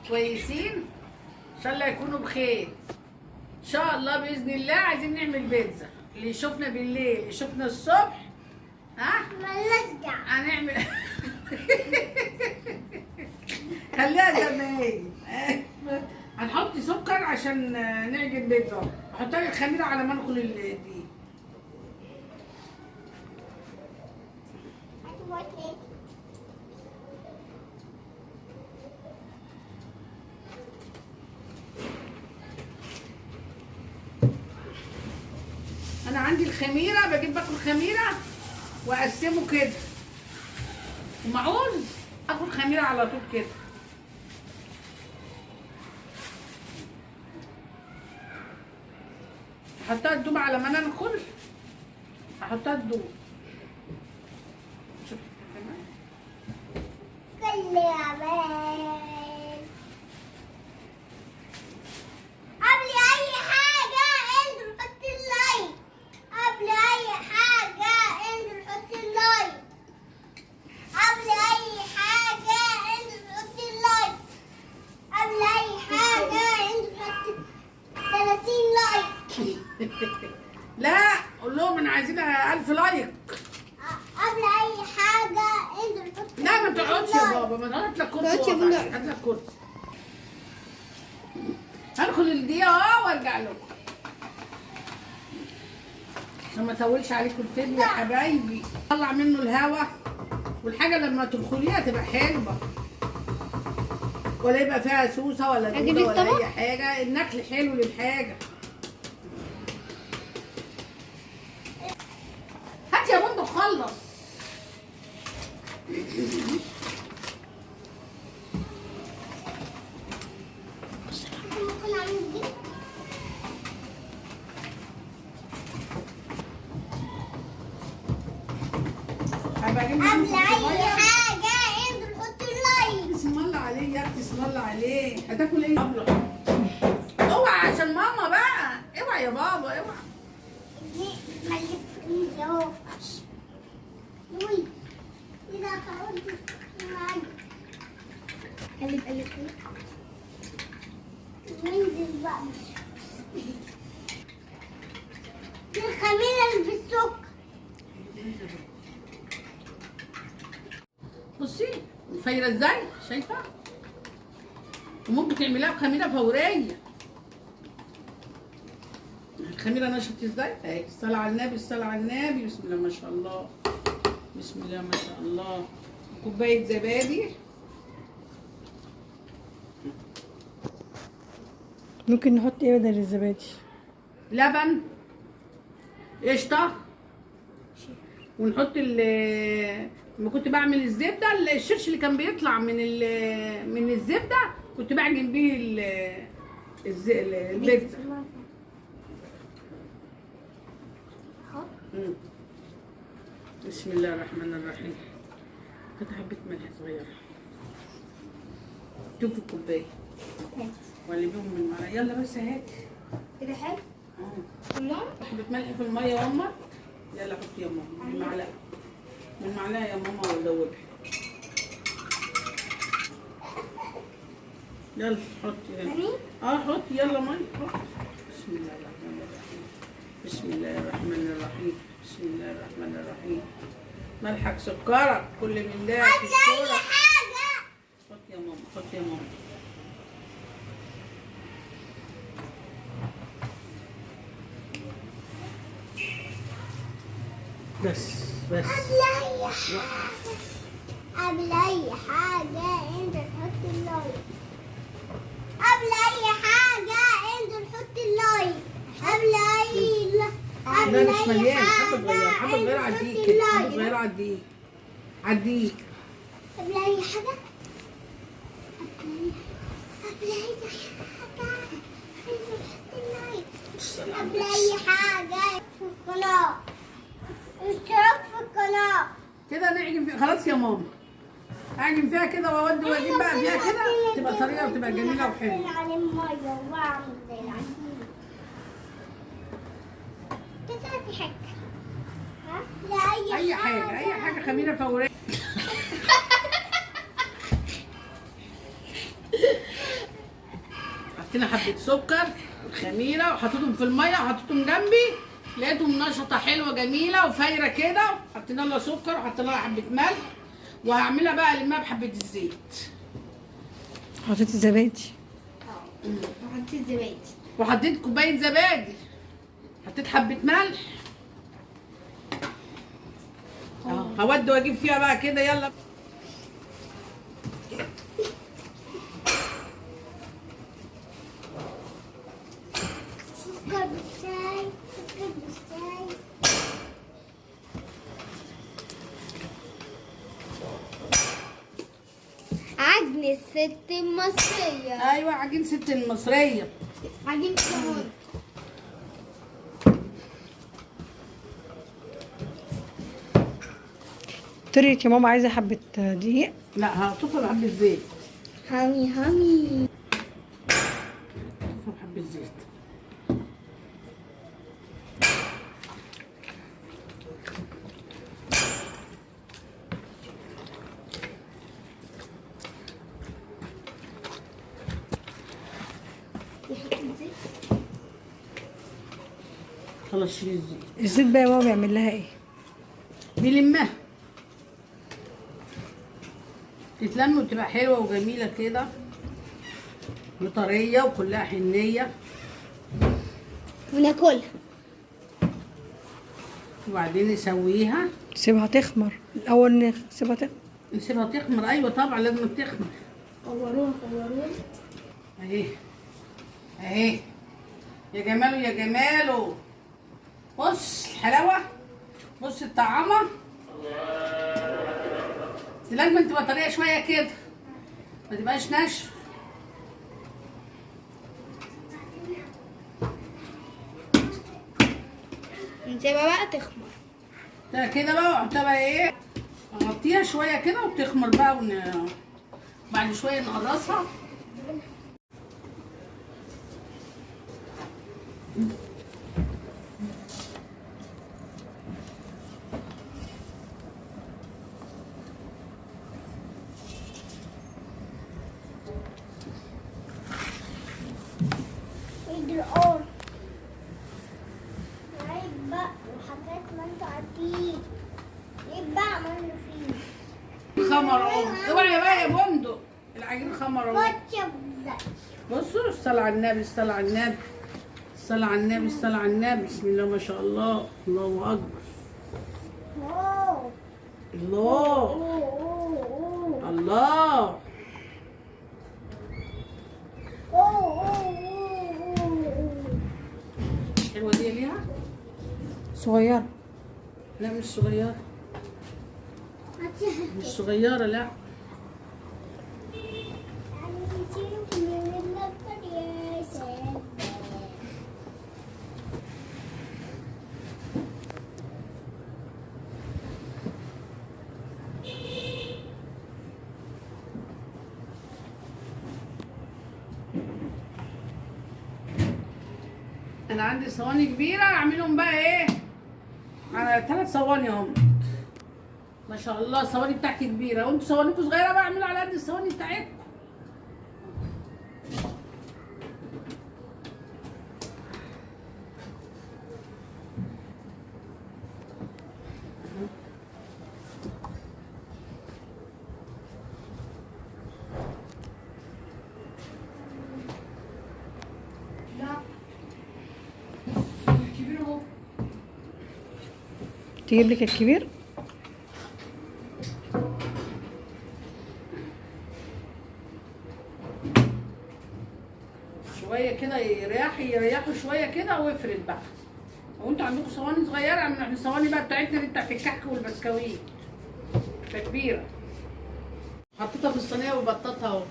كويسين؟ ان شاء الله يكونوا بخير. ان شاء الله باذن الله عايزين نعمل بيتزا. اللي يشوفنا بالليل يشوفنا الصبح. ها؟ ملزق. هنعمل خليها زي ما هي. هنحط سكر عشان نعجن بيتزا. احط لك الخميره على ما ندخل الدقيق. انا عندي الخميره، بجيب باكل خميره واقسمه كده، وما عاوز اخد خميره على طول كده. احطها تدوب على ما انا ندخل، احطها تدوب. شوف تمام. كل يا قبل اي حاجه انزل حط اللايك. قبل اي حاجه انزل حط اللايك. قبل اي حاجه انزل حط اللايك. قبل اي حاجه انزل حط 30 لايك. لا قول لهم انا عايزينها 1000 لايك. قبل اي حاجه انزل حط لا ما تقعدش يا بابا، ما انا هات لك كرسي واقف. هات لك كرسي. هدخل الدقيقة وارجع لكم عشان ما اطولش عليكم الفيديو يا حبايبي. طلع منه الهوا، والحاجة لما تدخليها تبقى حلوة، ولا يبقى فيها سوسة ولا دودة ولا أي حاجة. النكل حلو للحاجة. هات يا بندق خلص. ممكن اعمل دي. قبل اي حاجه انزل حط اللايك. اسم الله عليه يا اختي، اسم الله عليه. هتاكل ايه؟ اوعى عشان ماما بقى. اوعى يا بابا اوعى. دي خليك في اهو. وي اذا قعدت معايا قلب قلب قلب ننزل بقى. دي الخميره اللي بالسكر. بصي فايره ازاي، شايفه؟ وممكن تعمليها بخميره فوريه. الخميره نشطت ازاي؟ اهي. الصلاه على النبي، الصلاه على النبي. بسم الله ما شاء الله، بسم الله ما شاء الله. كوبايه زبادي. ممكن نحط ايه بدل الزبادي؟ لبن، قشطه، ونحط لما كنت بعمل الزبده، الشرش اللي كان بيطلع من الزبده كنت بعجن بيه البيتزا. بسم الله الرحمن الرحيم. هات حبه ملح صغيره، شوف الكوبايه وقلبيهم من المعلقه. يلا بس هات كده حلو. كلهم. حبه ملح في الميه يا ماما. يلا حطي يا ماما بالمعلقه، بالمعلقه يا ماما وزودي. يلا حطي. حطي يلا ميه. بسم الله الرحمن الرحيم. بسم الله الرحمن الرحيم. بسم الله الرحمن الرحيم. ملحك سكرك كل من ده في الصورة. حط يا ماما، حط يا ماما. بس قبل اي حاجه انزل حط اللايك. قبل اي حاجه انزل حط اللايك. قبل اي لا مش مليان، حبه صغيره، حبه صغيره على الدقيق كده، حبه صغيره على الدقيق، على الدقيق. قبل اي حاجه قبل اي حاجه انزل حط اللايك. قبل اي حاجه في القناه اشتراك في القناه. كده نعجن فيها. خلاص يا ماما اعجن فيها كده واودي واجيب بقى فيها كده، تبقى طريقه وتبقى جميله وحلوه. على الميه واعمل زي العجين كده. في حاجه لا اي حاجه خميره فوريه. حطينا حبه سكر خميره وحطيتهم في الميه وحطيتهم جنبي، لقيتهم نشطه حلوه جميله وفايره كده. حطينا لها سكر وحطينا لها حبه ملح، وهعملها بقى الماء بحبه الزيت. حطيت الزبادي وحطيت زبادي. وحطيت كوبايه زبادي، حطيت حبه ملح. هودي واجيب فيها بقى كده. يلا سكر بالشاي، سكر بالشاي. عجن الست المصرية. ايوه عجين ست المصريه. عجين كمان. طريقة يا ماما عايزة حبة دقيق. لا هحطها بحبه زيت. هامي هامي. بحبه زيت. يحط الزيت. خلاص شيل الزيت. الزيت بقى يا ماما بيعمل لها ايه؟ بيلمها، تتلم وتبقى حلوه وجميله كده وطريه وكلها حنيه. وناكلها. وبعدين نسويها، نسيبها تخمر الأول، نسيبها تخمر. نسيبها تخمر. ايوه طبعا لازم تخمر. قوروها قوروها. اهي اهي يا جماله يا جماله. بص الحلاوه، بص الطعامه. لازم تبقى طريه شويه كده، ما تبقاش ناشفه. نسيبها بقى تخمر. ده كده بقى واحطها بقى ايه، اغطيها شويه كده وتخمر بقى بعد شويه نقرصها. القرن. عيب بقى وحاجات ما انتوا عارفين. عيب بقى عملنا فيه. خمر اهو. اوعي بقى يا بندق، العجين خمر اهو. كاتشب زي. بصوا الصلاة على النبي، الصلاة على النبي، الصلاة على النبي، الصلاة على النبي. بسم الله ما شاء الله، الله أكبر. اوه. الله اوه. الله. حلوة دي ليها؟ صغيرة. لا مش صغيرة، مش صغيرة لا. انا عندي صواني كبيره، اعملهم بقى ايه على 3 صواني اهم. ما شاء الله الصواني بتاعتي كبيره، وانتوا صوانيكوا صغيره بقى اعملوا على قد الصواني بتاعتكم. تجيب لك الكبير. شويه كده يريحوا شويه كده وافرد بقى. لو انتوا عندكم صواني صغيره اعملوا. احنا الصواني بقى بتاعتنا دي بتاعت الكحك والبسكويت كبيره. حطيتها في الصينيه وبططها اهو.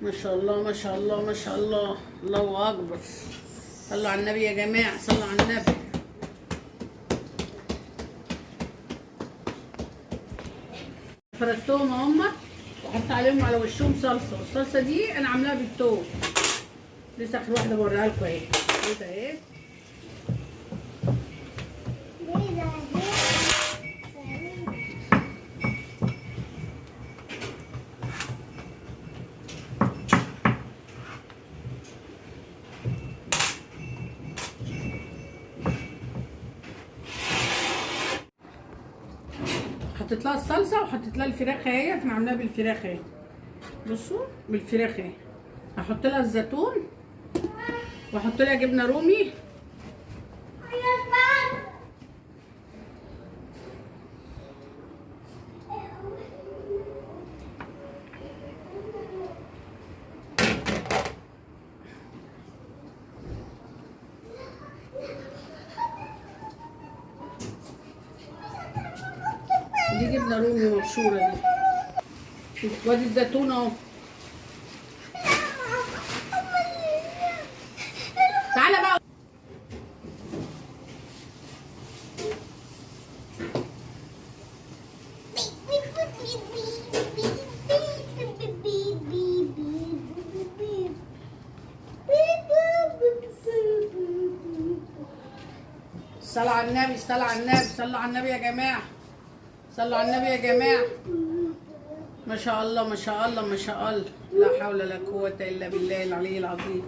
ما شاء الله ما شاء الله ما شاء الله، الله اكبر. صلوا على النبي يا جماعه، صلوا على النبي. فردتهم هم، وحط عليهم على وشهم صلصه، والصلصه دي انا عاملاها بالثوم. لسه اخر واحده بوريها لكم اهي كده اهي. حطيت لها الصلصه وحطيت لها الفراخ اهي، احنا عاملاها بالفراخ اهي. بصوا بالفراخ اهي. هحط لها الزيتون واحط لها جبنه رومي. دي جبنه رومي مبشوره دي، وادي الزيتون اهو. تعالى بقى. صلوا على النبي، صلوا على النبي، صلوا على النبي يا جماعه، صلوا على النبي يا جماعه. ما شاء الله ما شاء الله ما شاء الله، لا حول ولا قوه الا بالله العلي العظيم.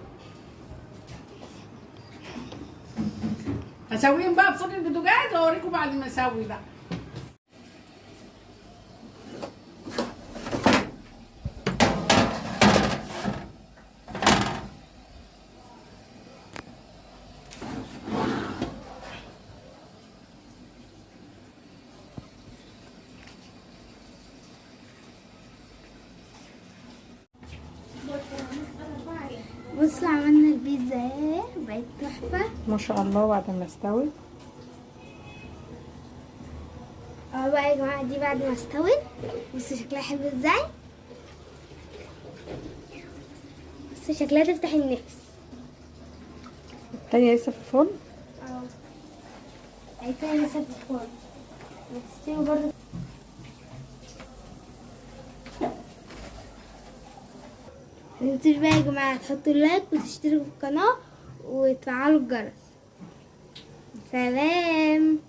هسويهم بقى في فرن البوتاجاز واوريكم بعد ما اسوي بقى. بصوا عملنا البيتزا اهي بقت تحفه ما شاء الله. بعد ما استوت اهو بقى يا جماعه، دي بعد ما استوت. بصوا شكلها حلو ازاي، بصوا شكلها تفتح النفس. التانية لسه في الفرن. اهو التانية لسه في الفرن بتستوي برضه. متنسوش بقى يا جماعة تحطوا لايك وتشتركوا في القناة وتفعلوا الجرس. سلام.